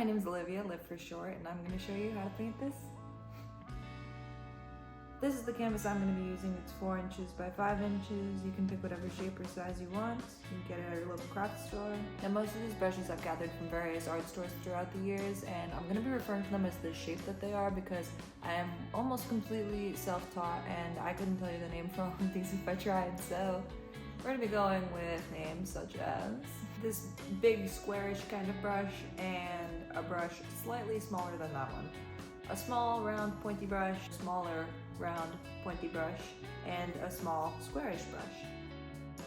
my name is Olivia, Liv for short, and I'm going to show you how to paint this. This is the canvas I'm going to be using. It's 4 inches by 5 inches. You can pick whatever shape or size you want. You can get it at your local craft store. Now most of these brushes I've gathered from various art stores throughout the years, and I'm going to be referring to them as the shape that they are because I am almost completely self-taught and I couldn't tell you the name for all of these if I tried. So we're going to be going with names such as this big squarish kind of brush and a brush slightly smaller than that one. A small round pointy brush, smaller round pointy brush, and a small squarish brush.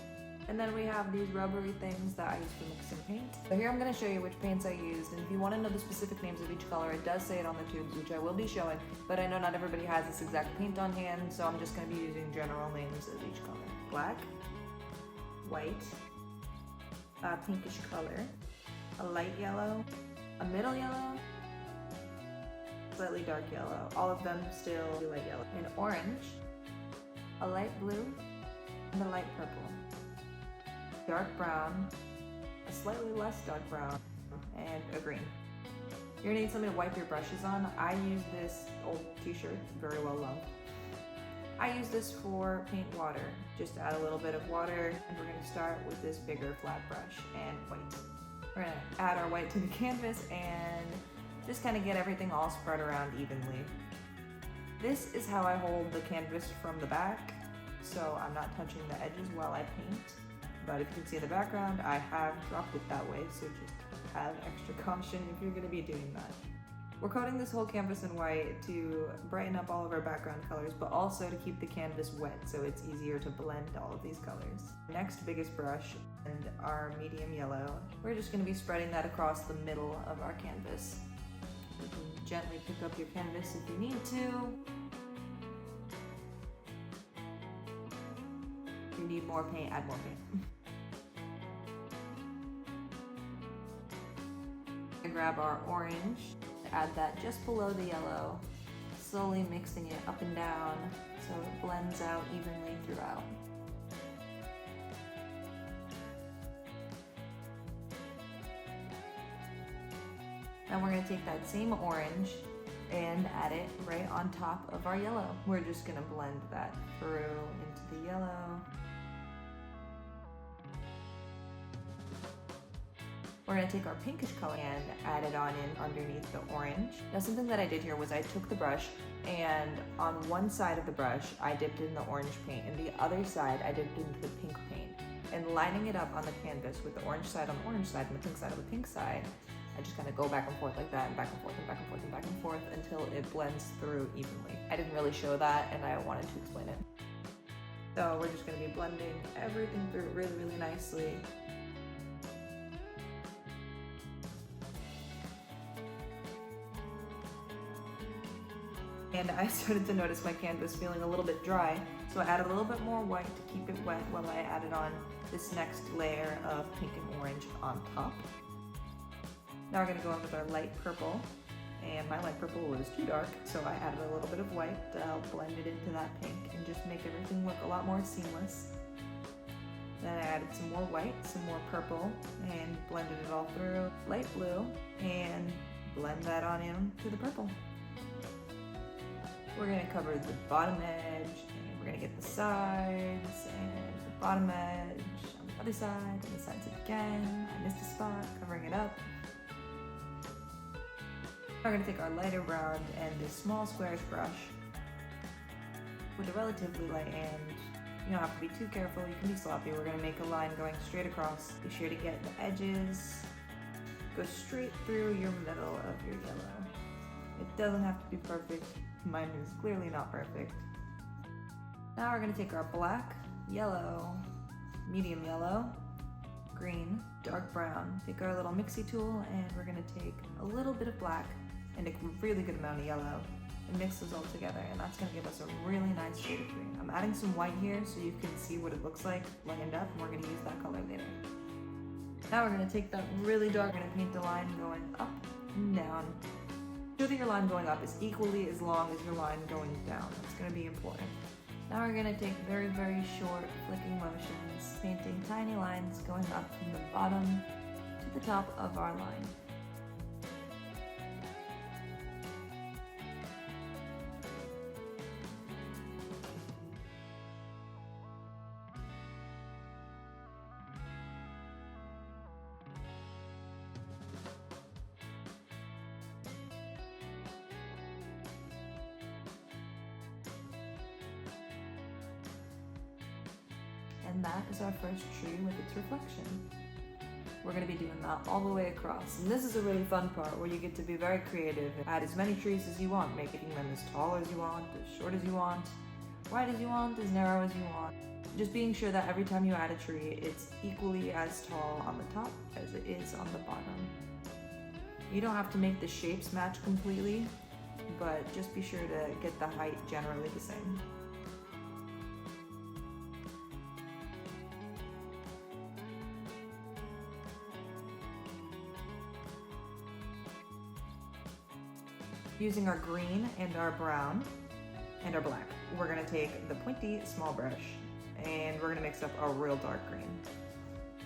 And then we have these rubbery things that I use for mixing paint. So here I'm going to show you which paints I used, and if you want to know the specific names of each color, it does say it on the tubes, which I will be showing, but I know not everybody has this exact paint on hand, so I'm just going to be using general names of each color. Black, white, a pinkish color, a light yellow, a middle yellow, slightly dark yellow, all of them still light yellow, an orange, a light blue, and a light purple, dark brown, a slightly less dark brown, and a green. You're gonna need something to wipe your brushes on. I use this old t-shirt, very well loved. I use this for paint water. Just add a little bit of water, and we're gonna start with this bigger flat brush and white. We're gonna add our white to the canvas and just kind of get everything all spread around evenly. This is how I hold the canvas from the back, so I'm not touching the edges while I paint. But if you can see in the background, I have dropped it that way, so just have extra caution if you're gonna be doing that. We're coating this whole canvas in white to brighten up all of our background colors, but also to keep the canvas wet so it's easier to blend all of these colors. Next biggest brush and our medium yellow, we're just gonna be spreading that across the middle of our canvas. You can gently pick up your canvas if you need to. If you need more paint, add more paint. I grab our orange, add that just below the yellow, slowly mixing it up and down so it blends out evenly throughout. Now we're going to take that same orange and add it right on top of our yellow. We're just going to blend that through into the yellow. We're going to take our pinkish color and add it on in underneath the orange. Now something that I did here was I took the brush and on one side of the brush I dipped in the orange paint and the other side I dipped into the pink paint. And lining it up on the canvas with the orange side on the orange side and the pink side on the pink side, I just kind of go back and forth like that and back and forth and back and forth and back and forth until it blends through evenly. I didn't really show that and I wanted to explain it. So we're just going to be blending everything through really, really nicely. And I started to notice my canvas feeling a little bit dry, so I added a little bit more white to keep it wet while I added on this next layer of pink and orange on top. Now we're going to go in with our light purple, and my light purple was too dark, so I added a little bit of white to help blend it into that pink and just make everything look a lot more seamless. Then I added some more white, some more purple, and blended it all through. Light blue, and blend that on in to the purple. We're going to cover the bottom edge, and we're going to get the sides, and the bottom edge on the other side, and the sides again. I missed a spot, covering it up. We're going to take our lighter brown and this small squarish brush with a relatively light hand. You don't have to be too careful, you can be sloppy. We're going to make a line going straight across. Be sure to get the edges, go straight through your middle of your yellow. It doesn't have to be perfect. Mine is clearly not perfect. Now we're going to take our black, yellow, medium yellow, green, dark brown, take our little mixie tool, and we're going to take a little bit of black and a really good amount of yellow and mix those all together, and that's going to give us a really nice shade of green. I'm adding some white here so you can see what it looks like lined up, and we're going to use that color later. Now we're going to take that really dark, we're going to paint the line going up and down. Make sure that your line going up is equally as long as your line going down. That's going to be important. Now we're going to take very, very short flicking motions, painting tiny lines going up from the bottom to the top of our line. And that is our first tree with its reflection. We're going to be doing that all the way across. And this is a really fun part where you get to be very creative. Add as many trees as you want, making them as tall as you want, as short as you want, wide as you want, as narrow as you want. Just being sure that every time you add a tree, it's equally as tall on the top as it is on the bottom. You don't have to make the shapes match completely, but just be sure to get the height generally the same. Using our green and our brown and our black, we're gonna take the pointy small brush and we're gonna mix up a real dark green.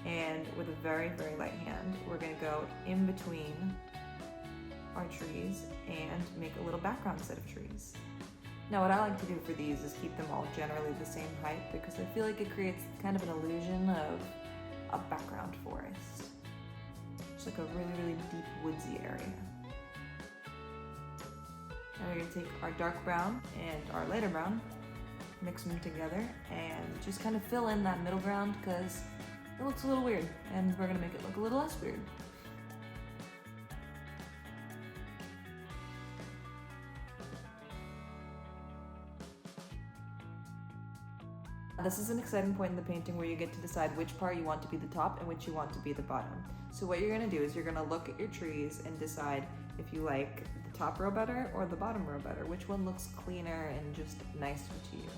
And with a very, very light hand, we're gonna go in between our trees and make a little background set of trees. Now what I like to do for these is keep them all generally the same height because I feel like it creates kind of an illusion of a background forest. It's like a really, really deep woodsy area. Now we're going to take our dark brown and our lighter brown, mix them together, and just kind of fill in that middle ground because it looks a little weird, and we're going to make it look a little less weird. This is an exciting point in the painting where you get to decide which part you want to be the top and which you want to be the bottom. So what you're going to do is you're going to look at your trees and decide if you like the top row better or the bottom row better, which one looks cleaner and just nicer to you.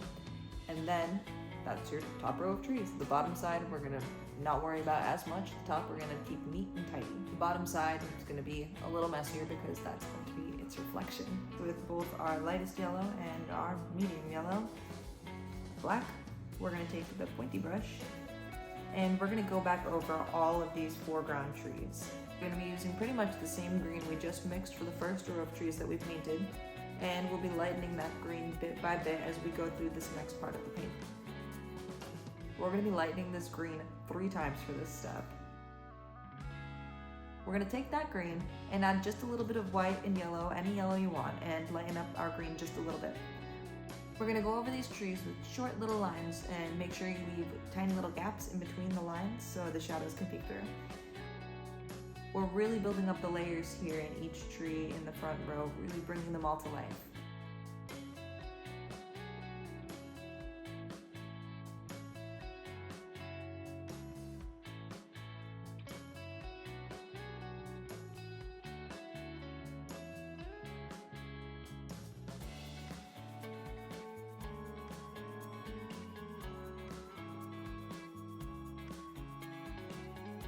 And then that's your top row of trees. The bottom side we're going to not worry about as much. The top we're going to keep neat and tidy. The bottom side is going to be a little messier because that's going to be its reflection. With both our lightest yellow and our medium yellow, black, we're going to take the pointy brush and we're going to go back over all of these foreground trees. We're going to be using pretty much the same green we just mixed for the first row of trees that we painted, and we'll be lightening that green bit by bit as we go through this next part of the painting. We're going to be lightening this green 3 times for this step. We're going to take that green and add just a little bit of white and yellow, any yellow you want, and lighten up our green just a little bit. We're going to go over these trees with short little lines and make sure you leave tiny little gaps in between the lines so the shadows can peek through. We're really building up the layers here in each tree in the front row, really bringing them all to life.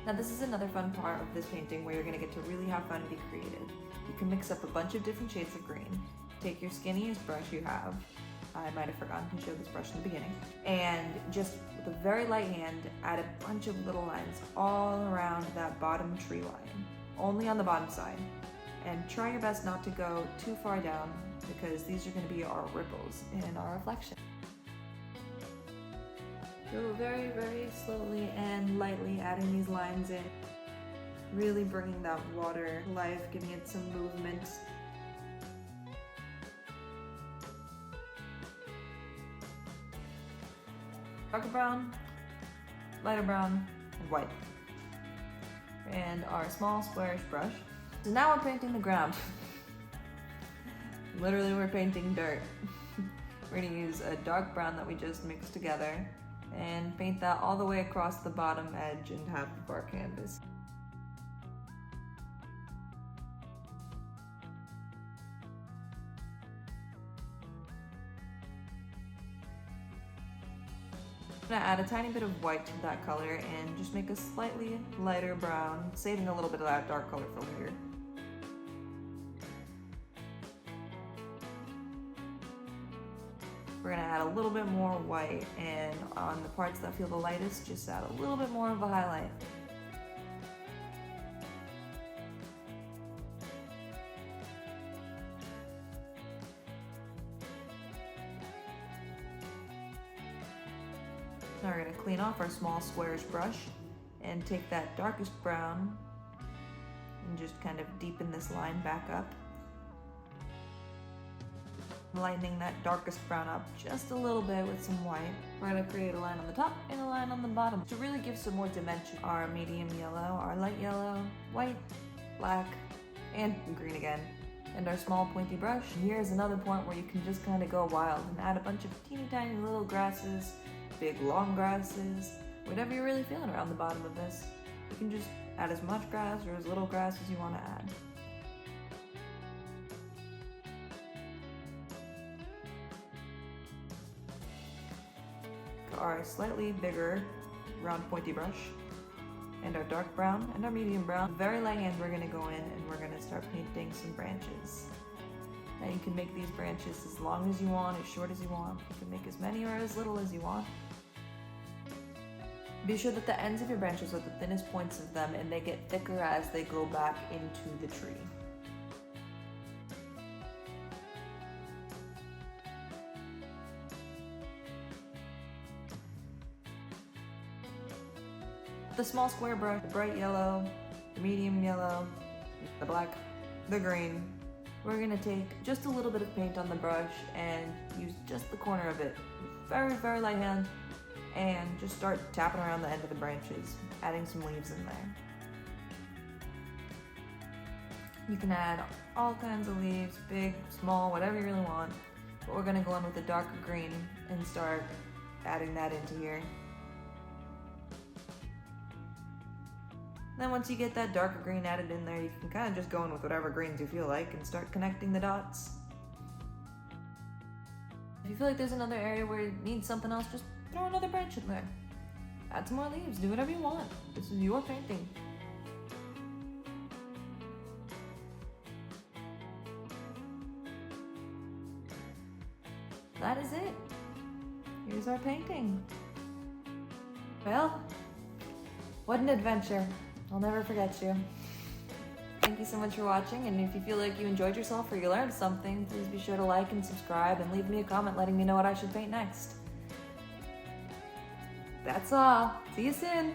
Now this is another fun part of this painting where you're going to get to really have fun and be creative. You can mix up a bunch of different shades of green. Take your skinniest brush you have. I might have forgotten to show this brush in the beginning. And just with a very light hand, add a bunch of little lines all around that bottom tree line, only on the bottom side. And try your best not to go too far down because these are going to be our ripples in our reflection. Go very, very slowly and lightly adding these lines in, really bringing that water to life, giving it some movement. Darker brown, lighter brown, and white. And our small squarish brush. So now we're painting the ground. Literally we're painting dirt. We're going to use a dark brown that we just mixed together and paint that all the way across the bottom edge and half of our canvas. I'm going to add a tiny bit of white to that color and just make a slightly lighter brown, saving a little bit of that dark color for later. We're going to add a little bit more white, and on the parts that feel the lightest, just add a little bit more of a highlight. Now we're going to clean off our small squarish brush and take that darkest brown and just kind of deepen this line back up. lightening that darkest brown up just a little bit with some white. We're gonna create a line on the top and a line on the bottom to really give some more dimension. Our medium yellow, our light yellow, white, black, and green again. And our small pointy brush. Here's another point where you can just kind of go wild and add a bunch of teeny tiny little grasses, big long grasses, whatever you're really feeling around the bottom of this. You can just add as much grass or as little grass as you want to add. Our slightly bigger round pointy brush and our dark brown and our medium brown. Very light hand, we're gonna go in and we're gonna start painting some branches. Now you can make these branches as long as you want, as short as you want. You can make as many or as little as you want. Be sure that the ends of your branches are the thinnest points of them and they get thicker as they go back into the tree. The small square brush, the bright yellow, the medium yellow, the black, the green. We're gonna take just a little bit of paint on the brush and use just the corner of it. Very, very light hand. And just start tapping around the end of the branches, adding some leaves in there. You can add all kinds of leaves, big, small, whatever you really want. But we're gonna go in with a darker green and start adding that into here. Then once you get that darker green added in there, you can kind of just go in with whatever greens you feel like and start connecting the dots. If you feel like there's another area where you need something else, just throw another branch in there. Add some more leaves, do whatever you want. This is your painting. That is it. Here's our painting. Well, what an adventure. I'll never forget you. Thank you so much for watching, and if you feel like you enjoyed yourself or you learned something, please be sure to like and subscribe and leave me a comment letting me know what I should paint next. That's all. See you soon.